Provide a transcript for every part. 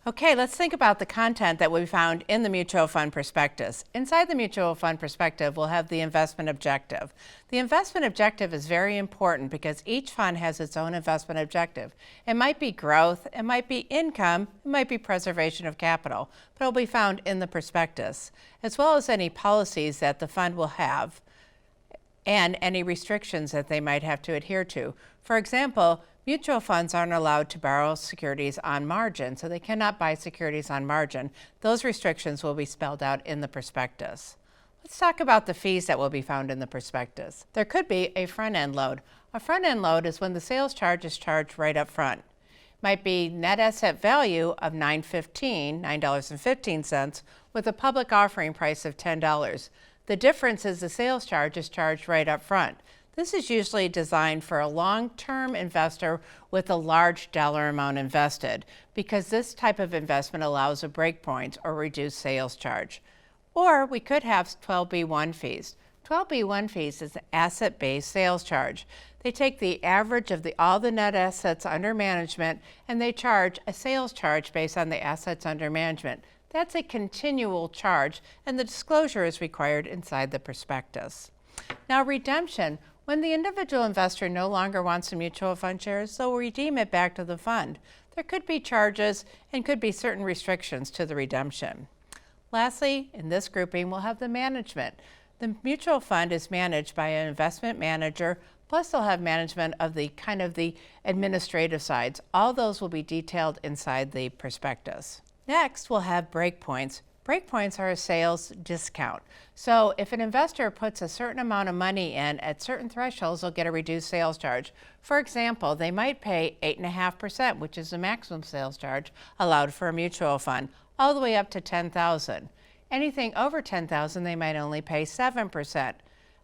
Okay, let's think about the content that we found in the mutual fund prospectus. Inside the mutual fund prospectus, we'll have the investment objective. The investment objective is very important because each fund has its own investment objective. It might be growth, it might be income, it might be preservation of capital, but it'll be found in the prospectus, as well as any policies that the fund will have and any restrictions that they might have to adhere to. For example, mutual funds aren't allowed to borrow securities on margin, so they cannot buy securities on margin. Those restrictions will be spelled out in the prospectus. Let's talk about the fees that will be found in the prospectus. There could be a front-end load. A front-end load is when the sales charge is charged right up front. It might be net asset value of $9.15 with a public offering price of $10. The difference is the sales charge is charged right up front. This is usually designed for a long-term investor with a large dollar amount invested because this type of investment allows a breakpoint or reduced sales charge. Or we could have 12B1 fees. 12B1 fees is an asset-based sales charge. They take the average of all the net assets under management and they charge a sales charge based on the assets under management. That's a continual charge and the disclosure is required inside the prospectus. Now redemption. When the individual investor no longer wants the mutual fund shares, they'll redeem it back to the fund. There could be charges and could be certain restrictions to the redemption. Lastly, in this grouping, we'll have the management. The mutual fund is managed by an investment manager, plus they'll have management of the administrative sides. All those will be detailed inside the prospectus. Next, we'll have breakpoints. Breakpoints are a sales discount. So if an investor puts a certain amount of money in at certain thresholds, they'll get a reduced sales charge. For example, they might pay 8.5%, which is the maximum sales charge allowed for a mutual fund, all the way up to $10,000. Anything over $10,000, they might only pay 7%.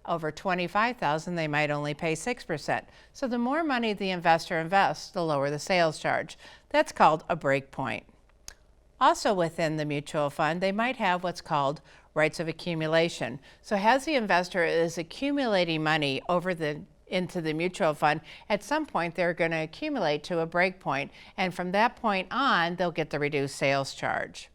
Over $25,000, they might only pay 6%. So the more money the investor invests, the lower the sales charge. That's called a breakpoint. Also within the mutual fund, they might have what's called rights of accumulation. So as the investor is accumulating money into the mutual fund, at some point they're going to accumulate to a break point, and from that point on, they'll get the reduced sales charge.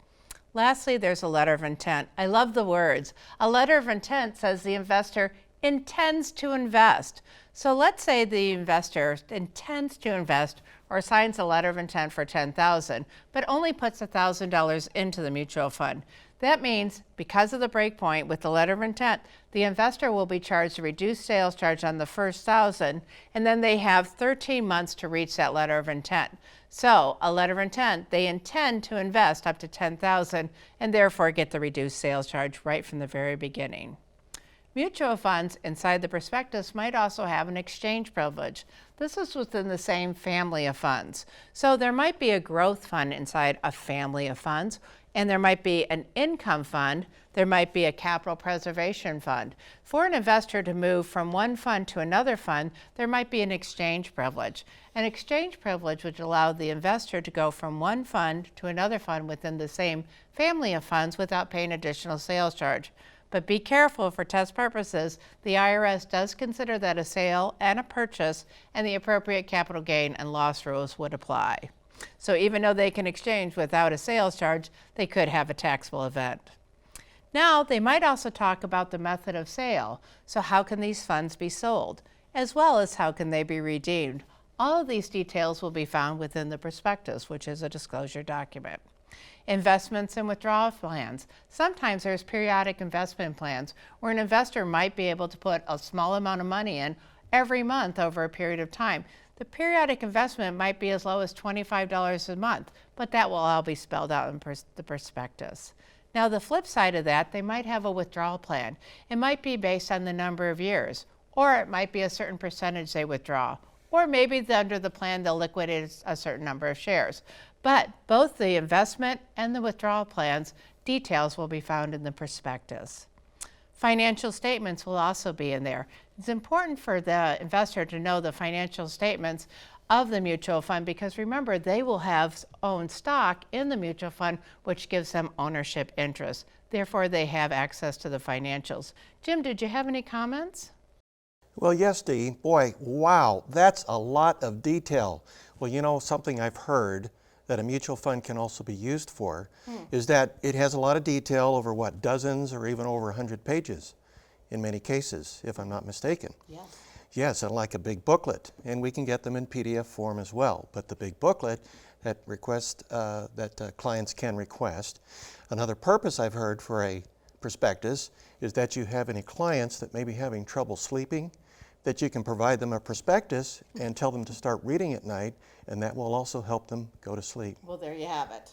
Lastly, there's a letter of intent. I love the words. A letter of intent says the investor intends to invest. So let's say the investor intends to invest or signs a letter of intent for $10,000, but only puts $1,000 into the mutual fund. That means because of the breakpoint with the letter of intent, the investor will be charged a reduced sales charge on the first $1,000, and then they have 13 months to reach that letter of intent. So a letter of intent, they intend to invest up to $10,000 and therefore get the reduced sales charge right from the very beginning. Mutual funds inside the prospectus might also have an exchange privilege. This is within the same family of funds. So there might be a growth fund inside a family of funds, and there might be an income fund, there might be a capital preservation fund. For an investor to move from one fund to another fund, there might be an exchange privilege. An exchange privilege would allow the investor to go from one fund to another fund within the same family of funds without paying additional sales charge. But be careful, for test purposes, the IRS does consider that a sale and a purchase, and the appropriate capital gain and loss rules would apply. So even though they can exchange without a sales charge, they could have a taxable event. Now, they might also talk about the method of sale. So how can these funds be sold, as well as how can they be redeemed? All of these details will be found within the prospectus, which is a disclosure document. Investments and withdrawal plans. Sometimes there's periodic investment plans where an investor might be able to put a small amount of money in every month over a period of time. The periodic investment might be as low as $25 a month, but that will all be spelled out in the prospectus. Now the flip side of that, they might have a withdrawal plan. It might be based on the number of years, or it might be a certain percentage they withdraw, or maybe under the plan they'll liquidate a certain number of shares. But both the investment and the withdrawal plans details will be found in the prospectus. Financial statements will also be in there. It's important for the investor to know the financial statements of the mutual fund because remember, they will have own stock in the mutual fund, which gives them ownership interest. Therefore, they have access to the financials. Jim, did you have any comments? Well, yes, Dee. Boy, wow, that's a lot of detail. Well, you know, something I've heard that a mutual fund can also be used for is that it has a lot of detail over what, dozens or even over 100 pages in many cases, if I'm not mistaken. Yes. Yes, and like a big booklet, and we can get them in PDF form as well. But the big booklet that clients can request. Another purpose I've heard for a prospectus is that you have any clients that may be having trouble sleeping, that you can provide them a prospectus and tell them to start reading at night, and that will also help them go to sleep. Well, there you have it.